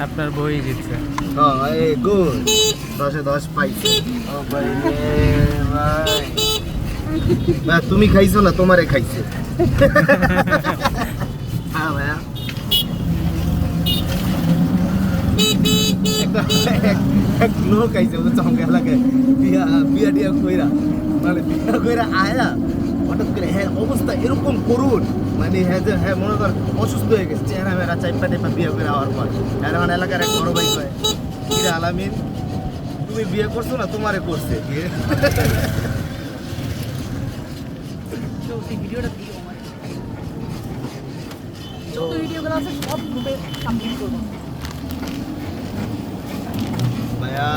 আপনার বই জিতছে। হ্যাঁ এই গুড 10-এ 10 পাইছে। ও ভাই রে ভাই। না তুমি খাইছো না তোমারে খাইছে। হ্যাঁ ভাইয়া এক লোক আইছে ও চমকে লাগে বিয়া বিয়া টিয়া কইরা মানে বিয়া কইরা আয়া হঠাৎ করে হ্যাঁ অবস্থা এরকম করুন মানে হ্যাঁ যে হ্যাঁ মনে কর অসুস্থ হয়ে গেছে চেহারা মেরা চাইপা টাইপা বিয়ে করে হওয়ার পর হ্যাঁ মানে এলাকার এক বড় ভাই কয় কিরা আলামিন তুমি বিয়ে করছো না তোমারে করছে ভিডিওটা দিও আমার যত ভিডিওগুলো আছে সব গ্রুপে সাবমিট করবো ভাইয়া